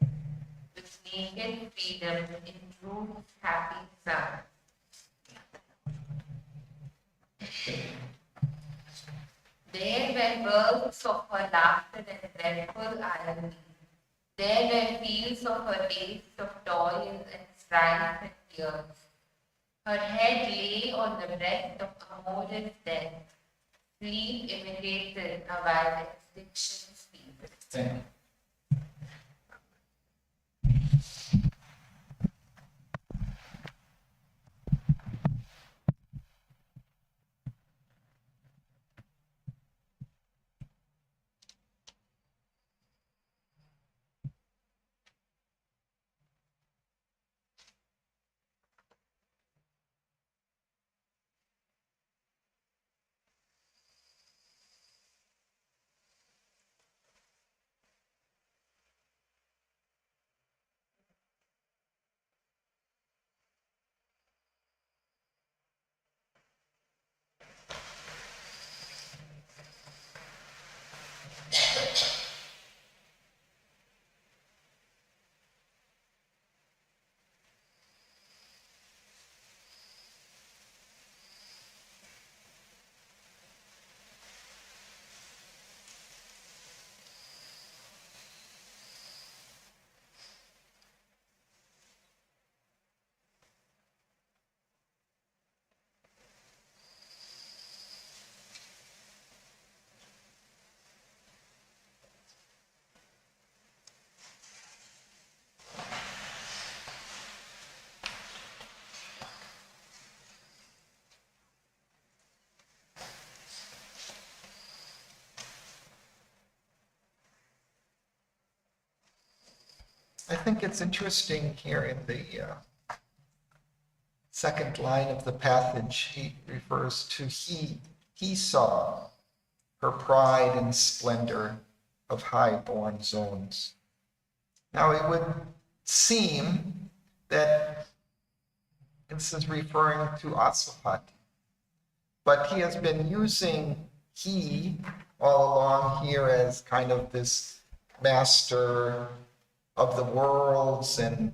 with naked freedom in truth's happy sun. There were births of her laughter and dreadful irony. There were fields of her days of toil and strife and tears. Her head lay on the breast of amorous death. Sleep imitated a while extinction speaks. Thank you. I think it's interesting here in the second line of the passage, he refers to he saw her pride and splendor of high-born zones. Now it would seem that this is referring to Aswapati, but he has been using he all along here as kind of this master of the worlds and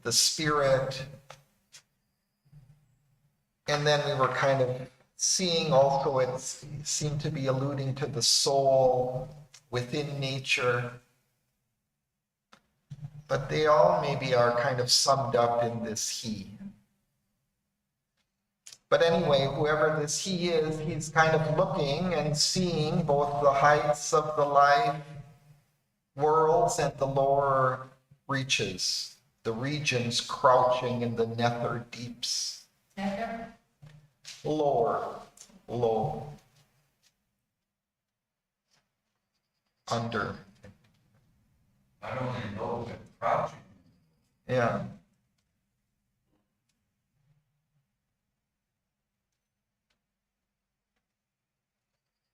the spirit. And then we were kind of seeing also it seemed to be alluding to the soul within nature. But they all maybe are kind of summed up in this he. But anyway, whoever this he is, he's kind of looking and seeing both the heights of the life worlds and the lower reaches, the regions crouching in the nether deeps. Nether? Lower, low, under. Not only low, but crouching. Yeah.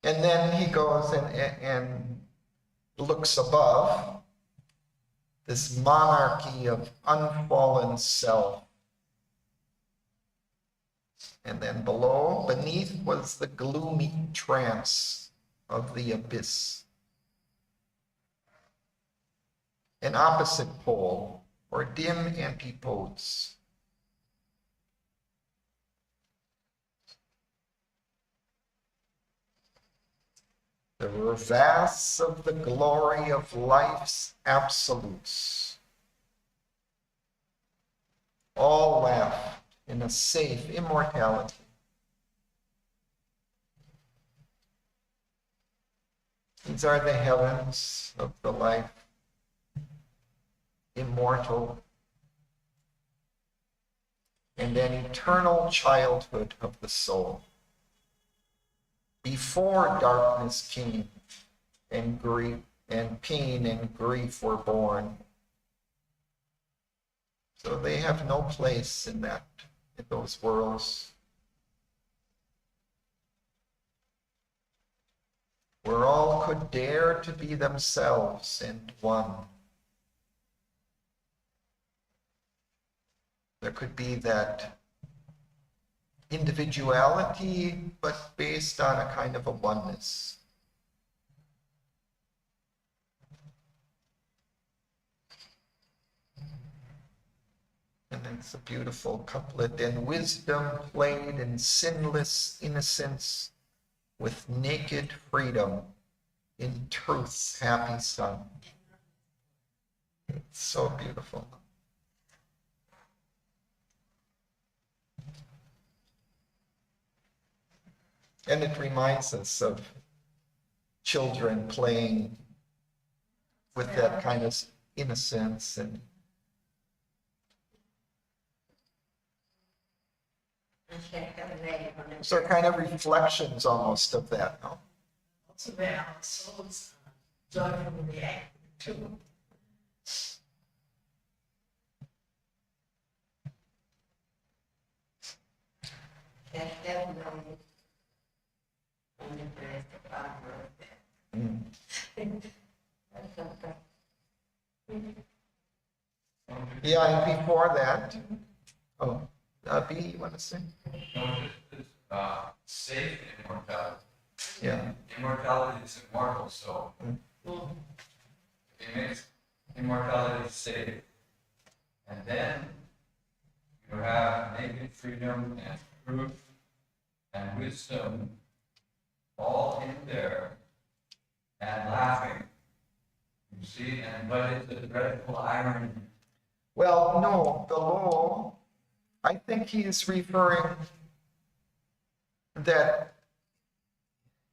And then he goes and looks above this monarchy of unfallen self. And then beneath was the gloomy trance of the abyss. An opposite pole, or dim antipodes. The reverse of the glory of life's absolutes. All left in a safe immortality. These are the heavens of the life, immortal, and an eternal childhood of the soul. Before darkness came and grief and pain and grief were born. So they have no place in those worlds. Where all could dare to be themselves and one. There could be that individuality, but based on a kind of a oneness. And it's a beautiful couplet. And wisdom played in sinless innocence with naked freedom in truth's happy sun. It's so beautiful. And it reminds us of children playing with that kind of innocence and so kind of reflections almost of that, no? Also where our souls joyfully react to. Yeah, and before that, B, you want to say? No, it's safe immortality. Yeah. Immortality is immortal, so it makes immortality safe. And then you have naked freedom and truth and wisdom all in there and laughing. You see, but it's a dreadful irony. Well, no, the law, I think he's referring that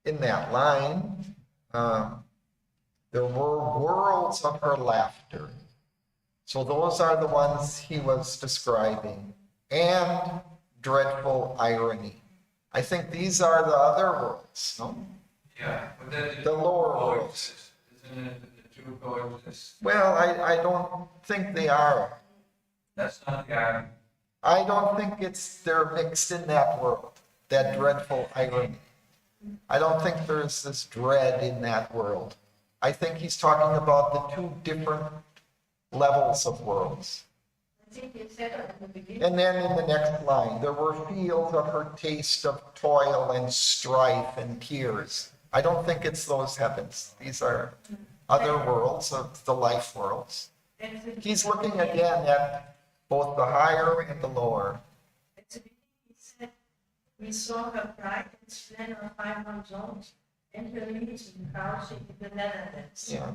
in that line, there were worlds of her laughter. So those are the ones he was describing. And dreadful irony. I think these are the other worlds, no? Yeah, but then The lower worlds. Isn't it the two two coexist? Well, I don't think they are. That's not the argument. I don't think they're mixed in that world, that dreadful irony. I don't think there's this dread in that world. I think he's talking about the two different levels of worlds. I think you said at the beginning. And then in the next line, there were fields of her taste of toil and strife and tears. I don't think it's those heavens. These are other worlds of the life worlds. He's looking again at both the higher and the lower. At the beginning, he said, we saw her bright and splendor of 5 zones and her legion crouching in the Netherlands. Yeah.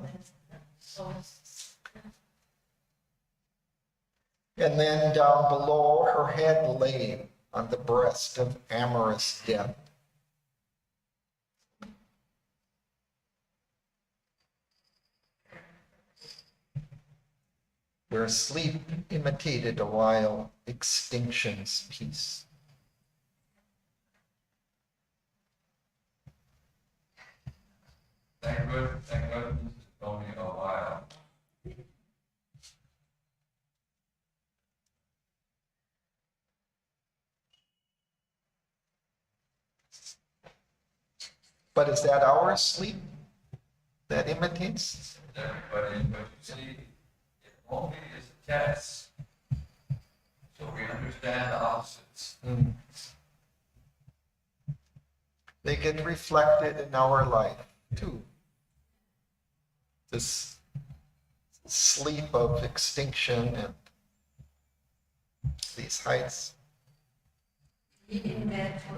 So, And then down below, her head lay on the breast of amorous death. Where sleep imitated a while extinction's peace. Thank goodness it's only a while. But is that our sleep that imitates? Everybody, but you see, it only is a test. So we understand the opposites. They get reflected in our life too. This sleep of extinction and these heights. in that for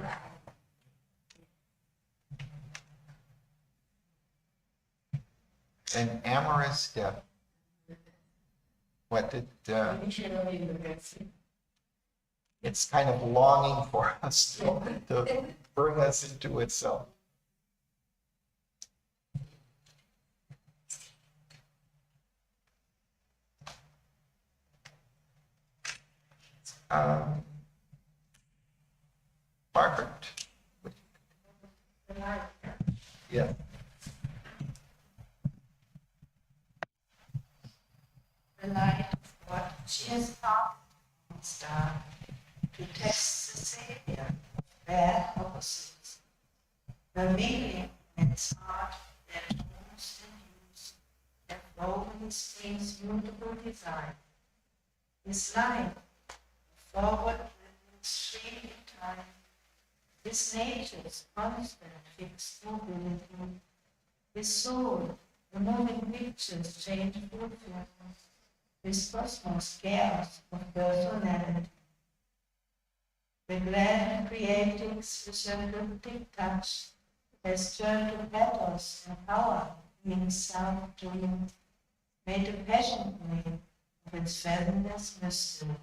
An amorous death. What did, it's kind of longing for us to bring us into itself. Margaret. Yeah. the light of what she has found star to test the savior of bad opposites. Revealing in its heart that moves and use that woven strings mutable design. His light, forward with stream in time, his nature's constant fixed mobility, his soul, the moving pictures change fulfillment, his cosmos chaos of personality. The glad creating's circumventing touch has turned to petals and power in sound dream, made a passion flame of its fathomless mystery.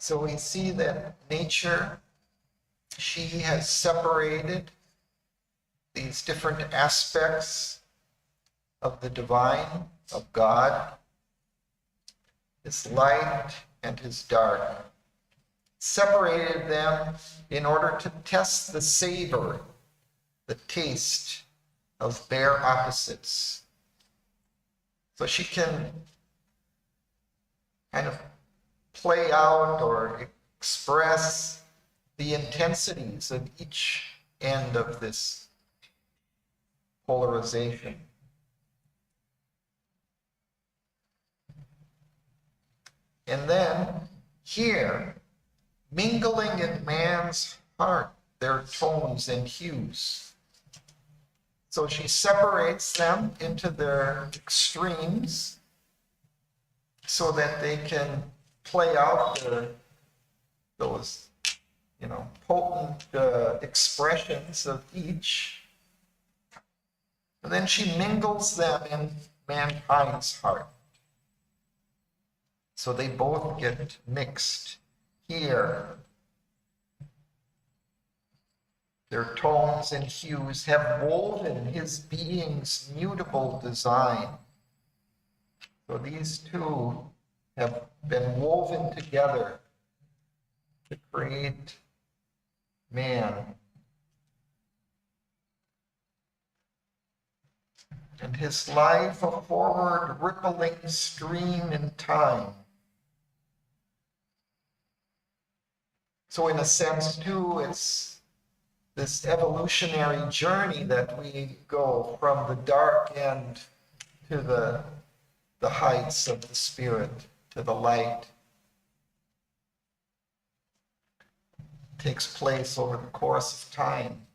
So we see that nature, she has separated these different aspects of the divine, of God, his light and his dark, separated them in order to test the savor, the taste of their opposites. So she can kind of play out or express the intensities of each end of this polarization. And then here, mingling in man's heart, their tones and hues. So she separates them into their extremes so that they can play out those, potent expressions of each. And then she mingles them in mankind's heart. So they both get mixed here. Their tones and hues have woven his being's mutable design. So these two have been woven together to create man. And his life a forward rippling stream in time. So in a sense too, it's this evolutionary journey that we go from the dark end to the heights of the spirit, to the light. It takes place over the course of time.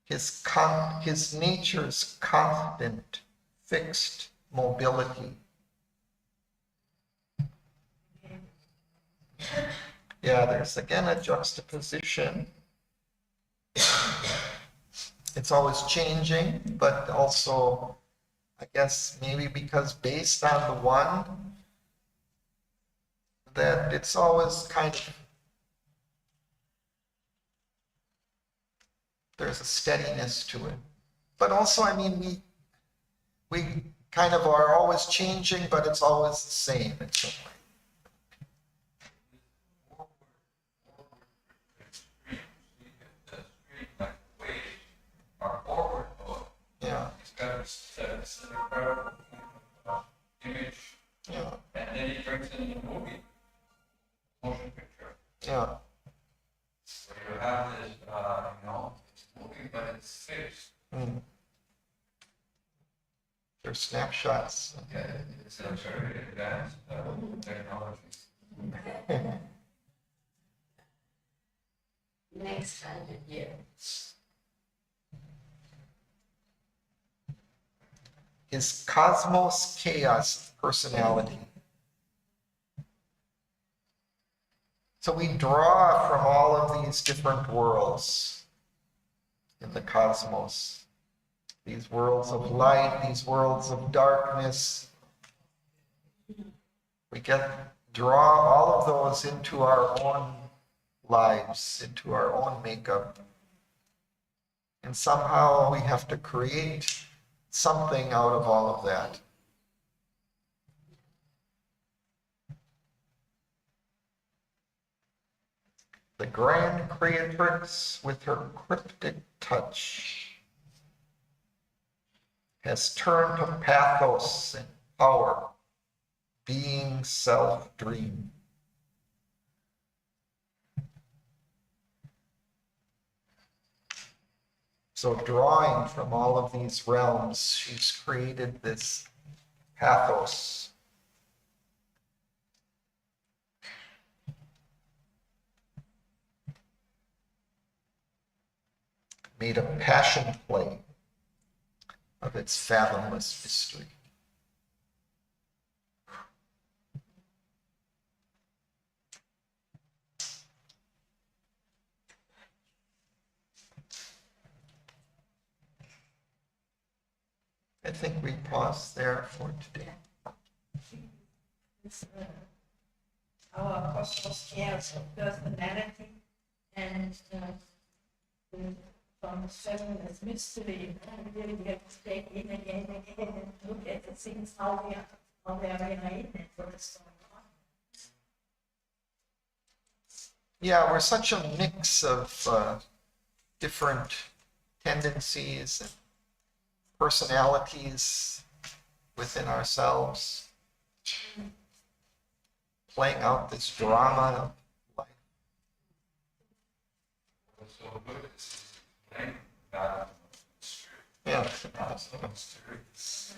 His nature's constant, fixed mobility. Yeah, there's again a juxtaposition. It's always changing, but also, I guess, maybe because based on the one, that it's always kind of, there's a steadiness to it. But also, I mean, we kind of are always changing, but it's always the same in some way. Yeah. He's got this incredible image, Yeah. and then he brings in the movie, motion picture. Yeah. So you have this, it's moving, but it's fixed. Mm. They're snapshots. Yeah, it's a very advanced technology. Next 100 years. His cosmos chaos personality. So we draw from all of these different worlds in the cosmos. These worlds of light, these worlds of darkness. We draw all of those into our own lives, into our own makeup. And somehow we have to create something out of all of that. The grand creatrix with her cryptic touch has turned to pathos and power, being self-dream. So drawing from all of these realms, she's created this pathos. Made a passion play of its fathomless mystery. I think we pause there for today. It's, our cosmos cares of personality and from feminist mystery, really we have to take in again and again and look at the things, how they are in it, what is going on. Yeah, we're such a mix of different tendencies and personalities within ourselves. playing out this drama of life. What's so good is playing God is Yeah. not so mysterious.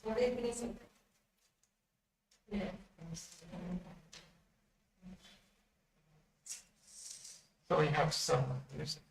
What is music? So we have some music.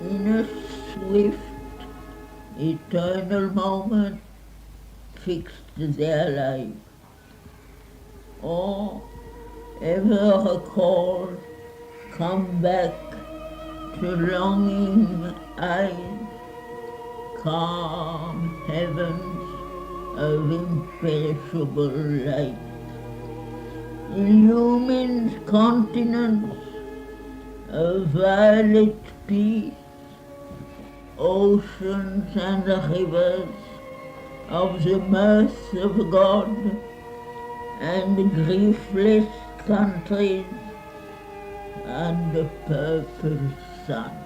In a swift, eternal moment fixed their life, or ever recalled, come back to longing eyes, calm heavens of imperishable light, illumined continents of violet peace, oceans and rivers of the mirth of God, and griefless countries under purple sun.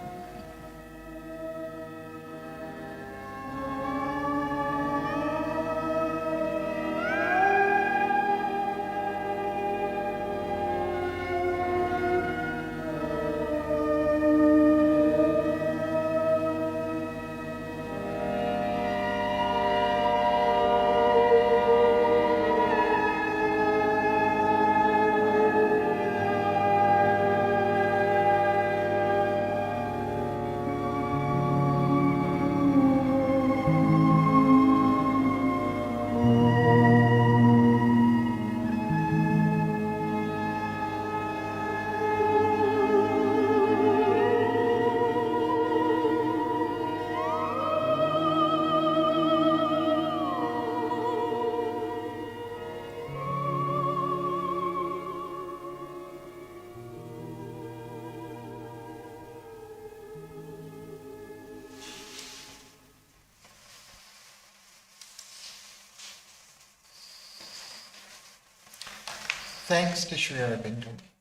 Thanks to Sri Aurobindo.